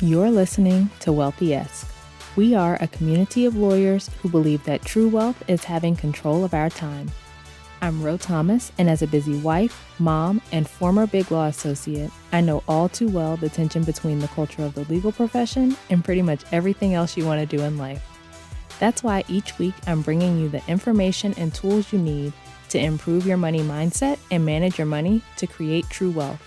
You're listening to Wealthy-esque. We are a community of lawyers who believe that true wealth is having control of our time. I'm Ro Thomas, and as a busy wife, mom, and former Big Law associate, I know all too well the tension between the culture of the legal profession and pretty much everything else you want to do in life. That's why each week I'm bringing you the information and tools you need to improve your money mindset and manage your money to create true wealth.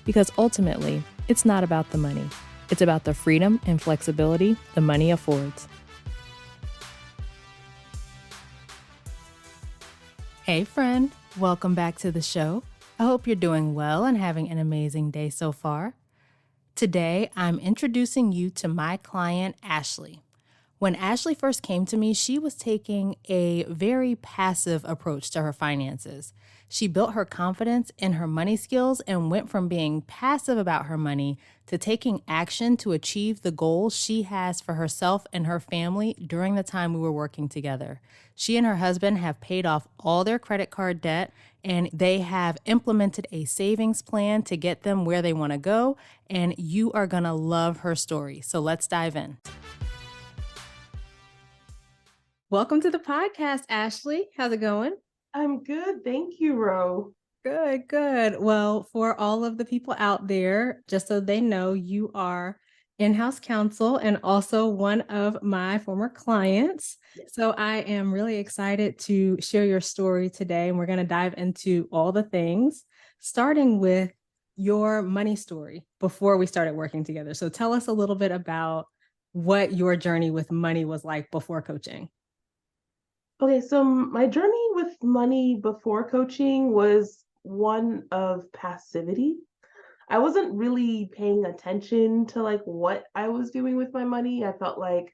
Because ultimately, it's not about the money. It's about the freedom and flexibility the money affords. Hey friend, welcome back to the show. I hope you're doing well and having an amazing day so far. Today, I'm introducing you to my client, Ashley. When Ashley first came to me, she was taking a very passive approach to her finances. She built her confidence in her money skills and went from being passive about her money to taking action to achieve the goals she has for herself and her family during the time we were working together. She and her husband have paid off all their credit card debt, and they have implemented a savings plan to get them where they want to go, and you are going to love her story. So let's dive in. Welcome to the podcast, Ashley. How's it going? I'm good. Thank you, Ro. Good. Well, for all of the people out there, just so they know, you are in-house counsel and also one of my former clients. Yes. So I am really excited to share your story today. And we're going to dive into all the things, starting with your money story before we started working together. So tell us a little bit about what your journey with money was like before coaching. Okay, so my journey with money before coaching was one of passivity. I wasn't really paying attention to like what I was doing with my money. I felt like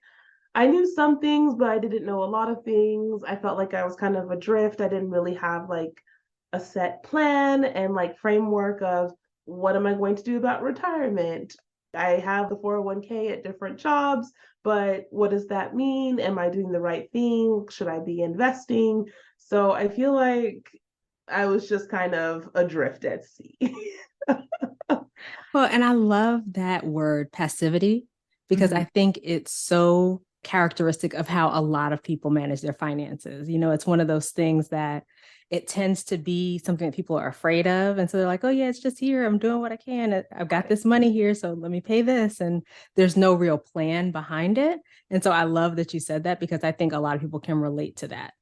I knew some things, but I didn't know a lot of things. I felt like I was kind of adrift. I didn't really have like a set plan and like framework of what am I going to do about retirement? I have the 401k at different jobs, but what does that mean? Am I doing the right thing? Should I be investing? So I feel like I was just kind of adrift at sea. Well, and I love that word passivity because I think it's so characteristic of how a lot of people manage their finances. You know, it's one of those things that it tends to be something that people are afraid of. And so they're like, oh, yeah, it's just here. I'm doing what I can. I've got this money here. So let me pay this. And there's no real plan behind it. And so I love that you said that because I think a lot of people can relate to that.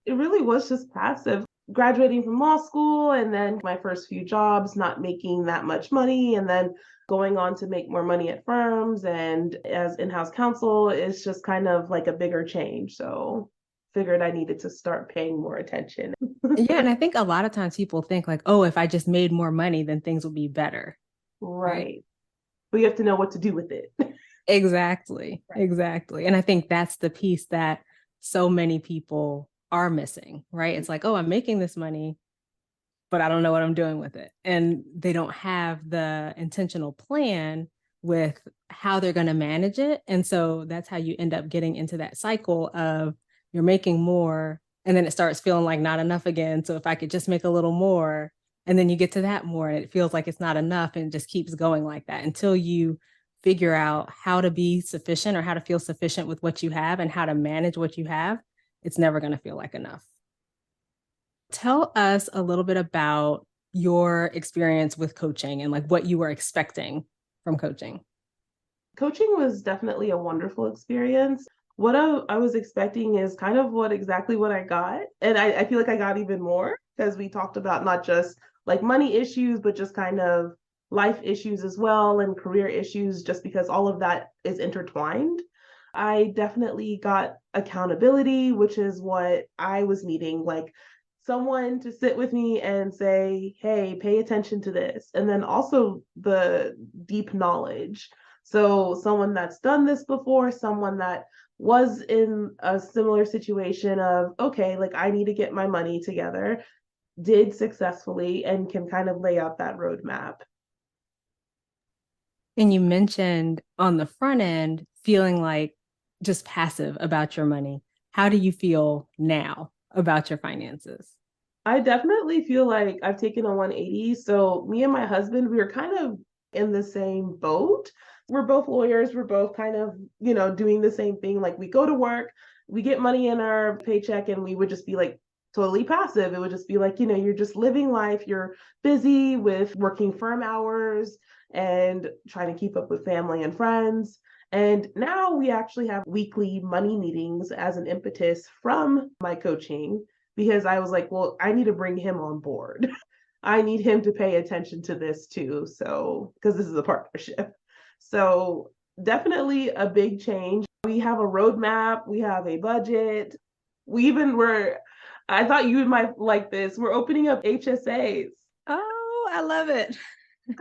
It really was just passive. Graduating from law school and then my first few jobs, not making that much money, and then going on to make more money at firms and as in-house counsel is just kind of like a bigger change. So figured I needed to start paying more attention. Yeah. And I think a lot of times people think like, oh, if I just made more money, then things will be better. Right. But you have to know what to do with it. Exactly. Right. Exactly. And I think that's the piece that so many people are missing, right? It's like, oh, I'm making this money, but I don't know what I'm doing with it. And they don't have the intentional plan with how they're going to manage it. And so that's how you end up getting into that cycle of you're making more and then it starts feeling like not enough again. So if I could just make a little more, and then you get to that more and it feels like it's not enough and it just keeps going like that until you figure out how to be sufficient or how to feel sufficient with what you have and how to manage what you have. It's never going to feel like enough. Tell us a little bit about your experience with coaching and like what you were expecting from coaching. Coaching was definitely a wonderful experience. What I was expecting is kind of exactly what I got. And I feel like I got even more because we talked about not just like money issues, but just kind of life issues as well and career issues, just because all of that is intertwined. I definitely got accountability, which is what I was needing, like someone to sit with me and say, hey, pay attention to this. And then also the deep knowledge. So someone that's done this before, someone that was in a similar situation of, okay, like I need to get my money together, did successfully, and can kind of lay out that roadmap. And you mentioned on the front end feeling like just passive about your money. How do you feel now about your finances? I definitely feel like I've taken a 180. So me and my husband, we were kind of in the same boat. We're both lawyers. We're both kind of, doing the same thing. Like we go to work, we get money in our paycheck, and we would just be like totally passive. It would just be like, you're just living life. You're busy with working firm hours and trying to keep up with family and friends. And now we actually have weekly money meetings as an impetus from my coaching because I was like, well, I need to bring him on board. I need him to pay attention to this too. So, because this is a partnership. So, definitely a big change. We have a roadmap, we have a budget. We even were, I thought you might like this. We're opening up HSAs. Oh, I love it.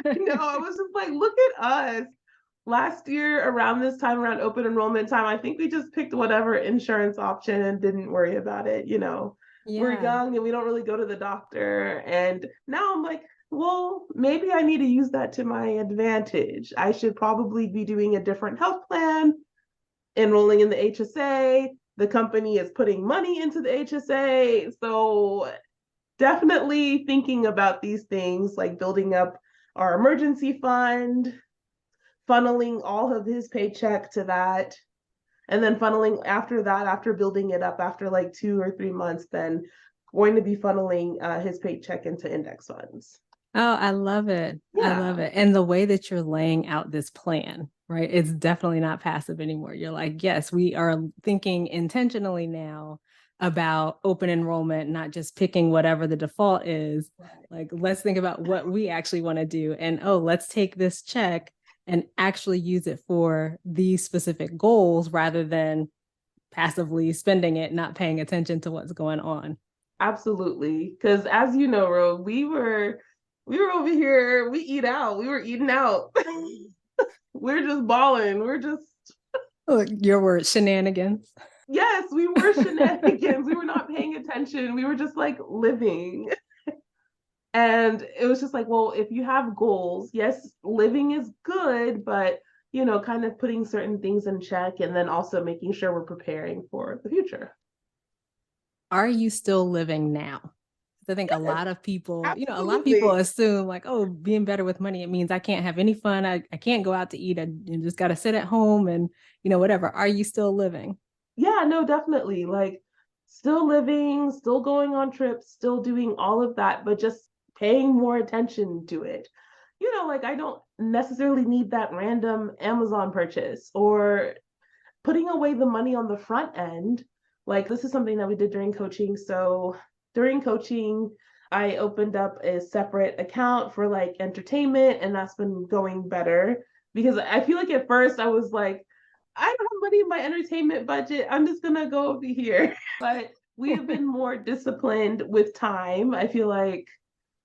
I was just like, look at us. Last year, around this time, around open enrollment time, I think we just picked whatever insurance option and didn't worry about it. We're Yeah. young and we don't really go to the doctor. And now I'm like, well, maybe I need to use that to my advantage. I should probably be doing a different health plan, enrolling in the HSA. The company is putting money into the HSA. So definitely thinking about these things like building up our emergency fund, funneling all of his paycheck to that, and then funneling after that, after building it up after like 2 or 3 months, then going to be funneling his paycheck into index funds. Oh, I love it. I love Yeah. it. And the way that you're laying out this plan, right? It's definitely not passive anymore. You're like, yes, we are thinking intentionally now about open enrollment, not just picking whatever the default is. Like, let's think about what we actually want to do. And oh, let's take this check and actually use it for these specific goals rather than passively spending it, not paying attention to what's going on. Absolutely. Because as you know, Ro, we were over here, we eat out. We were eating out. We're just balling. We're just Oh, your word, shenanigans. yes, we were shenanigans. We were not paying attention. We were just like living. And it was just like, well, if you have goals, yes, living is good, but kind of putting certain things in check and then also making sure we're preparing for the future. Are you still living now? I think a Yes, lot of people, a lot of people absolutely. assume like, oh, being better with money, it means I can't have any fun. I can't go out to eat. I just got to sit at home and, whatever. Are you still living? Yeah, no, definitely. Like still living, still going on trips, still doing all of that, but just paying more attention to it. Like I don't necessarily need that random Amazon purchase or putting away the money on the front end. Like this is something that we did during coaching. So during coaching, I opened up a separate account for like entertainment, and that's been going better because I feel like at first I was like, I don't have money in my entertainment budget. I'm just gonna go over here. But we have been more disciplined with time. I feel like,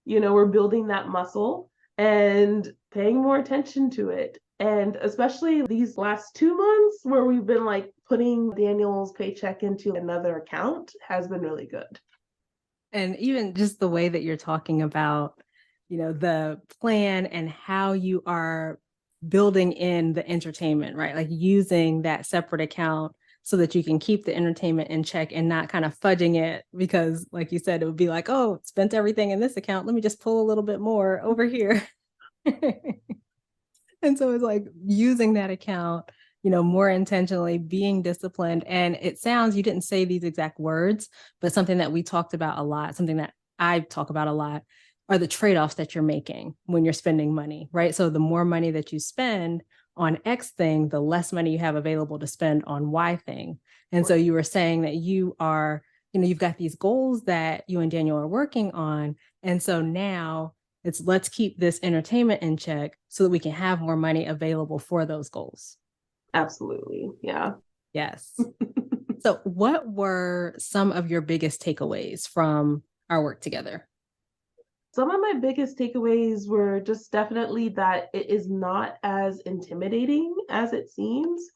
we're building that muscle and paying more attention to it. And especially these last 2 months where we've been like putting Daniel's paycheck into another account has been really good. And even just the way that you're talking about, the plan and how you are building in the entertainment, right? Like using that separate account so that you can keep the entertainment in check and not kind of fudging it because, like you said, it would be like, oh, spent everything in this account. Let me just pull a little bit more over here. And so it's like using that account, more intentionally, being disciplined. And it sounds, you didn't say these exact words, but something that we talked about a lot, something that I talk about a lot are the trade-offs that you're making when you're spending money, right? So the more money that you spend on X thing, the less money you have available to spend on Y thing. And so you were saying that you are, you've got these goals that you and Daniel are working on. And so now it's let's keep this entertainment in check so that we can have more money available for those goals. Absolutely. Yeah. Yes. So, what were some of your biggest takeaways from our work together? Some of my biggest takeaways were just definitely that it is not as intimidating as it seems.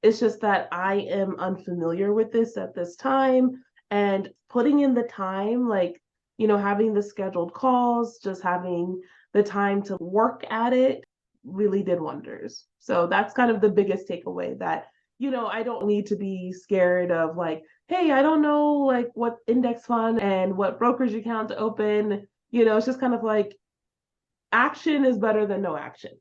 It's just that I am unfamiliar with this at this time and putting in the time, like, having the scheduled calls, just having the time to work at it really did wonders. So that's kind of the biggest takeaway that, I don't need to be scared of like, hey, I don't know like what index fund and what brokerage account to open. It's just kind of like action is better than no action.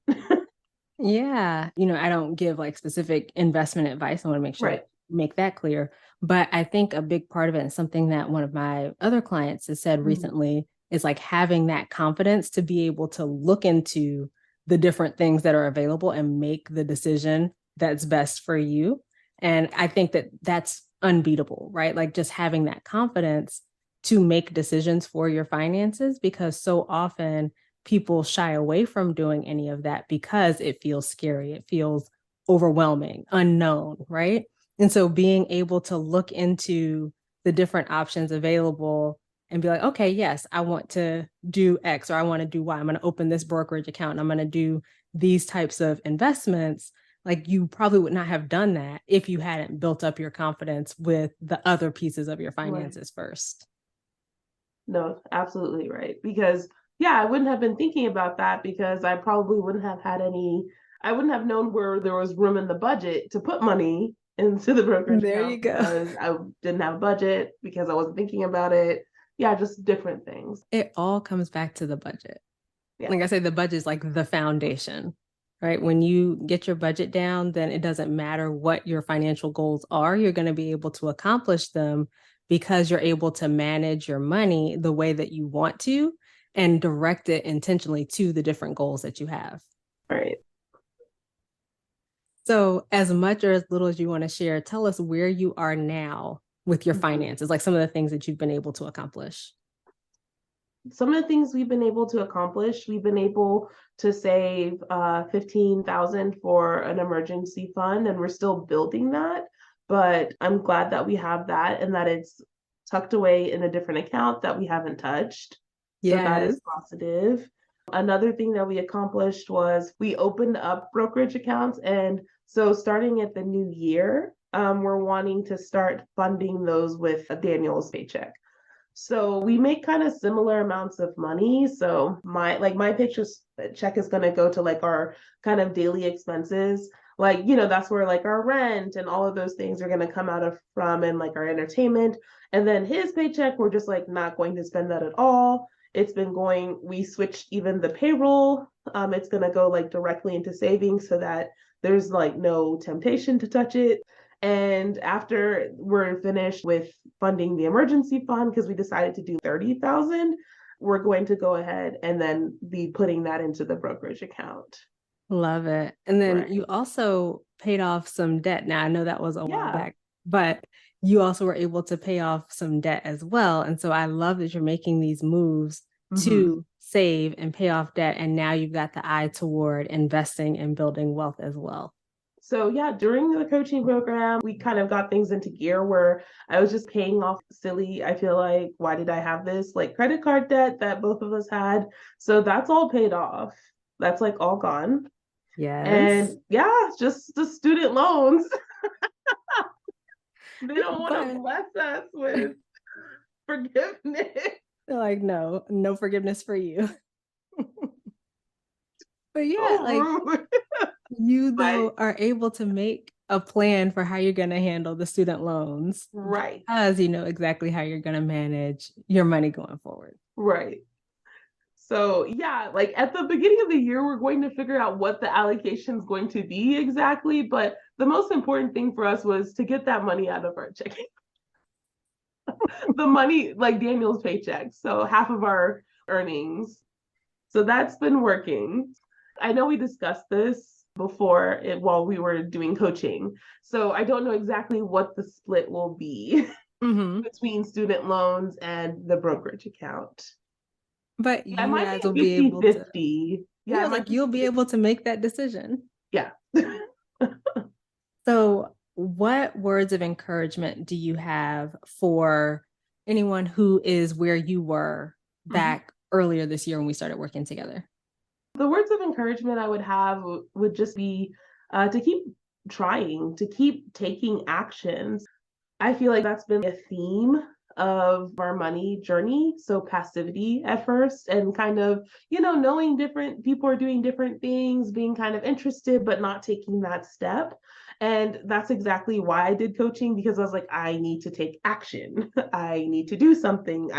Yeah. I don't give like specific investment advice. I want to make sure Right. to make that clear. But I think a big part of it, and something that one of my other clients has said Mhm. recently, is like having that confidence to be able to look into the different things that are available and make the decision that's best for you. And I think that that's unbeatable, right? Like just having that confidence to make decisions for your finances, because so often people shy away from doing any of that because it feels scary. It feels overwhelming, unknown, right? And so being able to look into the different options available and be like, okay, yes, I want to do X or I want to do Y. I'm going to open this brokerage account and I'm going to do these types of investments. Like you probably would not have done that if you hadn't built up your confidence with the other pieces of your Right. finances first. No, absolutely right. Because yeah, I wouldn't have been thinking about that because I probably wouldn't have had any, I wouldn't have known where there was room in the budget to put money into the brokerage There account you go. because I didn't have a budget because I wasn't thinking about it. Yeah, just different things. It all comes back to the budget. Yeah. Like I say, the budget is like the foundation, right? When you get your budget down, then it doesn't matter what your financial goals are. You're going to be able to accomplish them because you're able to manage your money the way that you want to and direct it intentionally to the different goals that you have. All right. So, as much or as little as you want to share, tell us where you are now with your Mhm. finances, like some of the things that you've been able to accomplish. Some of the things we've been able to accomplish, we've been able to save 15,000 for an emergency fund, and we're still building that. But I'm glad that we have that and that it's tucked away in a different account that we haven't touched. So that Yes. is positive. Another thing that we accomplished was we opened up brokerage accounts. And so starting at the new year, we're wanting to start funding those with Daniel's paycheck. So we make kind of similar amounts of money. So my paycheck check is gonna go to like our kind of daily expenses. Like, that's where like our rent and all of those things are gonna come out of from and like our entertainment. And then his paycheck, we're just like not going to spend that at all. We switched even the payroll. It's gonna go like directly into savings so that there's like no temptation to touch it. And after we're finished with funding the emergency fund, because we decided to do 30,000, we're going to go ahead and then be putting that into the brokerage account. Love it. And then you Right. also paid off some debt. Now, I know that was a while Yeah. back, but you also were able to pay off some debt as well. And so I love that you're making these moves Mm-hmm. to save and pay off debt. And now you've got the eye toward investing and building wealth as well. So yeah, during the coaching program, we kind of got things into gear where I was just paying off silly, I feel like, why did I have this? Like credit card debt that both of us had. So that's all paid off. That's like all gone. Yes. And yeah, just the student loans. They don't want to But bless us with forgiveness. they're like, no, no forgiveness for you. But yeah, So like rude. you But though are able to make a plan for how you're going to handle the student loans right, because you know exactly how you're going to manage your money going forward. right. So yeah, like at the beginning of the year, we're going to figure out what the allocation is going to be exactly. But the most important thing for us was to get that money out of our checking. The money, like Daniel's paycheck. So half of our earnings. So that's been working. I know we discussed this before while we were doing coaching. So I don't know exactly what the split will be Mm-hmm. between student loans and the brokerage account. But Yeah, it you might guys will be be able to, 50-50. Yeah, yeah, it might like be you'll be 50. able to make that decision. Yeah. So, what words of encouragement do you have for anyone who is where you were Mhm. back earlier this year when we started working together? The words of encouragement I would have would just be to keep trying, to keep taking actions. I feel like that's been a theme of our money journey. So passivity at first, and kind of, knowing different people are doing different things, being kind of interested, but not taking that step. And that's exactly why I did coaching, because I was like, I need to take action. I need to do something.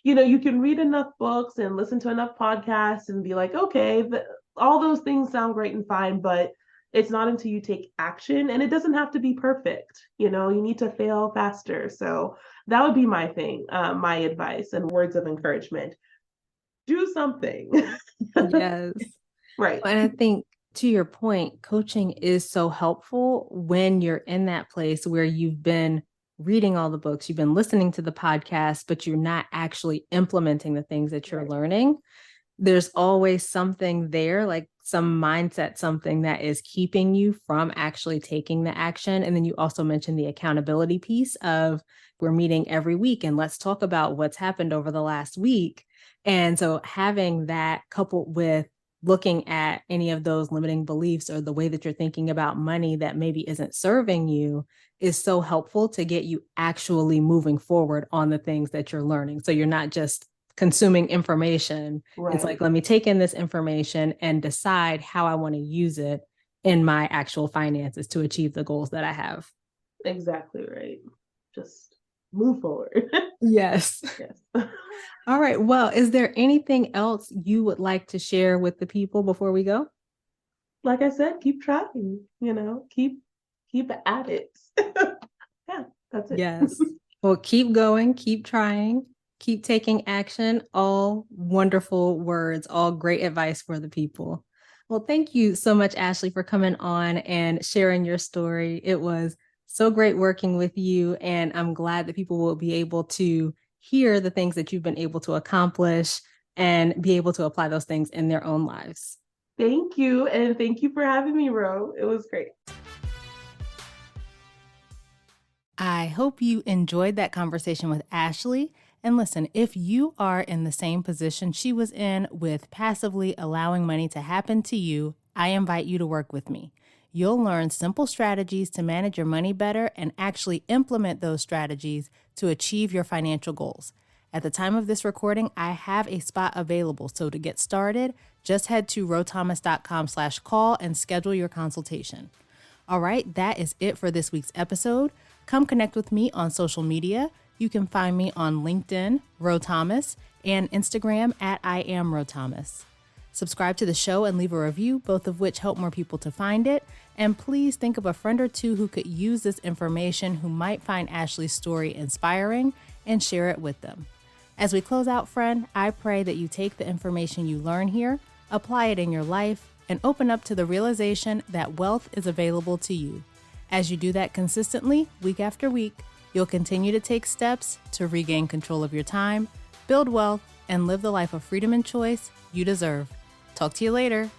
You can read enough books and listen to enough podcasts and be like, okay, all those things sound great and fine, but it's not until you take action, and it doesn't have to be perfect. You need to fail faster. So that would be my thing, my advice and words of encouragement. Do something. Yes. Right. And I think, to your point, coaching is so helpful when you're in that place where you've been reading all the books, you've been listening to the podcast, but you're not actually implementing the things that you're learning. There's always something there, like some mindset, something that is keeping you from actually taking the action. And then you also mentioned the accountability piece of, we're meeting every week and let's talk about what's happened over the last week. And so having that coupled with looking at any of those limiting beliefs or the way that you're thinking about money that maybe isn't serving you is so helpful to get you actually moving forward on the things that you're learning. So you're not just consuming information. Right. It's like, let me take in this information and decide how I want to use it in my actual finances to achieve the goals that I have. Exactly right. Just move forward. Yes. Yes. All right. Well, is there anything else you would like to share with the people before we go? Like I said, keep trying, keep at it. Yeah, that's it. Yes. Well, keep going, keep trying, keep taking action. All wonderful words, all great advice for the people. Well, thank you so much, Ashley, for coming on and sharing your story. It was so great working with you, and I'm glad that people will be able to hear the things that you've been able to accomplish and be able to apply those things in their own lives. Thank you. And thank you for having me, Ro. It was great. I hope you enjoyed that conversation with Ashley. And listen, if you are in the same position she was in with passively allowing money to happen to you, I invite you to work with me. You'll learn simple strategies to manage your money better and actually implement those strategies to achieve your financial goals. At the time of this recording, I have a spot available. So to get started, just head to rothomas.com/call and schedule your consultation. All right, that is it for this week's episode. Come connect with me on social media. You can find me on LinkedIn, Ro Thomas, and Instagram at I am Ro Thomas. Subscribe to the show and leave a review, both of which help more people to find it. And please think of a friend or two who could use this information, who might find Ashley's story inspiring, and share it with them. As we close out, friend, I pray that you take the information you learn here, apply it in your life, and open up to the realization that wealth is available to you. As you do that consistently, week after week, you'll continue to take steps to regain control of your time, build wealth, and live the life of freedom and choice you deserve. Talk to you later.